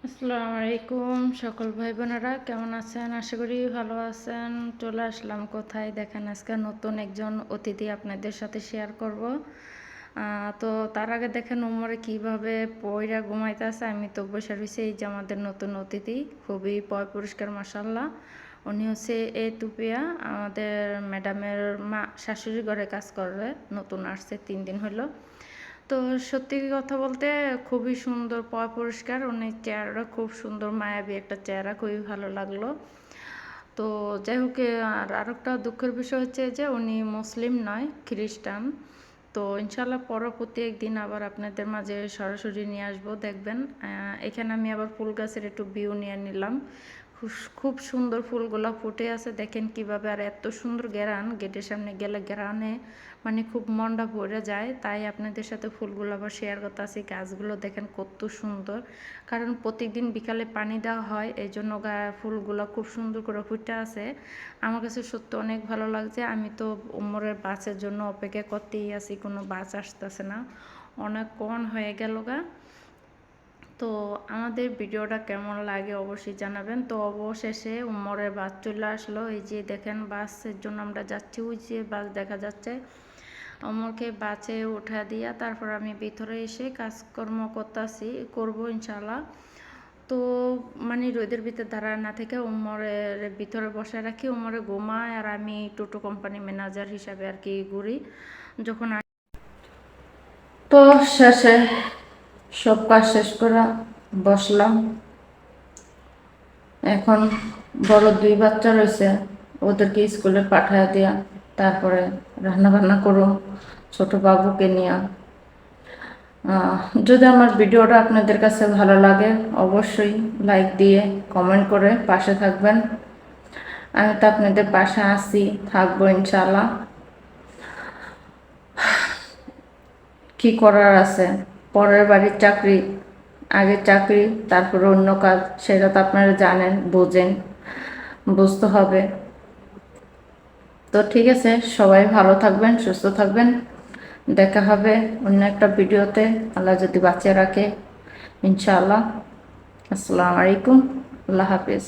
আসসালামু আলাইকুম সকল ভাই বোনেরা, কেমন আছেন? আশা করি ভালো আছেন। চলে আসলাম কোথায় দেখেন, আজকে নতুন একজন অতিথি আপনাদের সাথে শেয়ার করব। তো তার আগে দেখেন উমরে কিভাবে পয়রা ঘুমাইতেছে। আমি তো বসে রয়েছি। এই যে আমাদের নতুন অতিথি, খুবই পয় পরিষ্কার মাশাআল্লাহ। উনি হচ্ছে তুপিয়া, আমাদের ম্যাডামের মা, শাশুড়ি ঘরে কাজ করে, নতুন আসছে, 3 দিন হলো। তো সত্যি কথা বলতে খুবই সুন্দর, পরিষ্কার। উনি চেহারাটা খুব সুন্দর, মায়াবী একটা চেহারা, খুবই ভালো লাগলো। তো যাই হোক, আর আরেকটা দুঃখের বিষয় হচ্ছে যে উনি মুসলিম নয়, খ্রিস্টান। তো ইনশাল্লাহ পরবর্তী একদিন আবার আপনাদের মাঝে সরাসরি নিয়ে আসবো, দেখবেন। এখানে আমি আবার ফুল গাছের একটু ভিউ নিয়ে নিলাম। খুব সুন্দর ফুলগুলা ফুটে আছে, দেখেন কিভাবে। আর এত সুন্দর ঘেরান, গেটের সামনে গেলে ঘেরানে মানে খুব মনটা ভরে যায়। তাই আপনাদের সাথে ফুলগুলো আবার শেয়ার করতে আছি। গাছগুলো দেখেন কত সুন্দর, কারণ প্রত্যেকদিন বিকালে পানি দেওয়া হয়, এই জন্য ফুলগুলো খুব সুন্দর করে ফুটে আছে। আমার কাছে সত্যি অনেক ভালো লাগছে। আমি তো উমরের বাসের জন্য অপেক্ষা করতেই আছি, কোনো বাস আসতেছে না, অনেকক্ষণ হয়ে গেল গা। তো আমাদের ভিডিওটা কেমন লাগে অবশ্যই জানাবেন। তো অবশেষে উমরের বাস চলে আসলো। এই যে দেখেন, বাসের জন্য আমরা যাচ্ছি, ওই যে বাস দেখা যাচ্ছে। উমরকে বাসে উঠা দিয়া তারপর আমি ভিতরে এসে কাজকর্ম করবো ইনশাল্লাহ। তো মানে রোদের ভিতরে দাঁড়ায় না থেকে উমরের ভিতরে বসে রাখি, উমরে ঘুমায়, আর আমি টোটো কোম্পানি ম্যানেজার হিসাবে আর কি ঘুরি যখন। তো শেষে সব কাজ শেষ করে বসলাম। এখন বড় 2 বাচ্চা রয়েছে, ওদেরকে স্কুলে পাঠায় দিয়া তারপরে রান্না বান্না করো ছোট বাবুকে নিয়ে। যদি আমার ভিডিওটা আপনাদের কাছে ভালো লাগে অবশ্যই লাইক দিয়ে কমেন্ট করে পাশে থাকবেন। আমি তো আপনাদের পাশে আছি, থাকবো ইনশাল্লাহ। কি করার আছে, পরের বাড়ির চাকরি, আগে চাকরি তারপরে অন্য কাজ, সেটা তো আপনারা জানেন, বোঝেন, বুঝতে হবে। তো ঠিক আছে, সবাই ভালো থাকবেন, সুস্থ থাকবেন। দেখা হবে অন্য একটা ভিডিওতে, আল্লাহ যদি বাঁচিয়ে রাখে ইনশাআল্লাহ। আসসালামু আলাইকুম, আল্লাহ হাফিজ।